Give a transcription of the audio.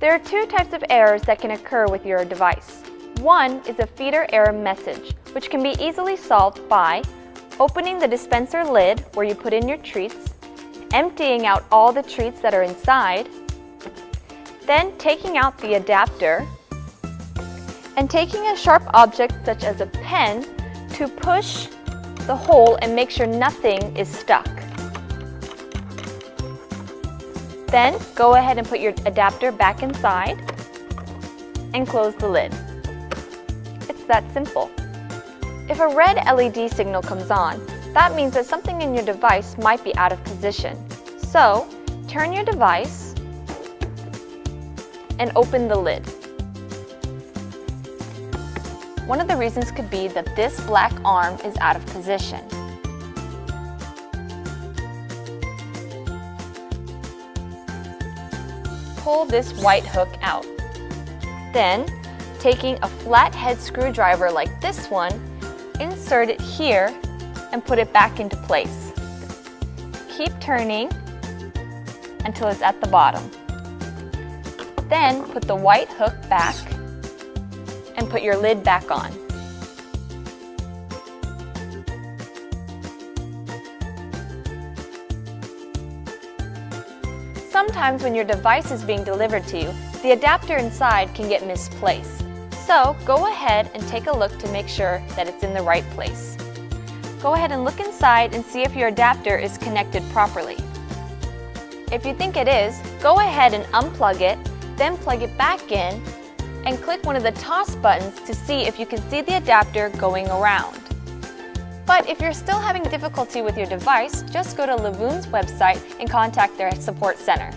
There are two types of errors that can occur with your device. One is a feeder error message, which can be easily solved by opening the dispenser lid where you put in your treats, emptying out all the treats that are inside, then taking out the adapter, and taking a sharp object such as a pen to push the hole and make sure nothing is stuck. Then go ahead and put your adapter back inside and close the lid. It's that simple. If a red LED signal comes on, that means that something in your device might be out of position. So, turn your device and open the lid. One of the reasons could be that this black arm is out of position. Pull this white hook out. Then, taking a flathead screwdriver like this one, insert it here and put it back into place. Keep turning until it's at the bottom. Then, put the white hook back and put your lid back on. Sometimes when your device is being delivered to you, the adapter inside can get misplaced. So go ahead and take a look to make sure that it's in the right place. Go ahead and look inside and see if your adapter is connected properly. If you think it is, go ahead and unplug it, then plug it back in, and click one of the toss buttons to see if you can see the adapter going around. But if you're still having difficulty with your device, just go to Lovoom's website and contact their support center.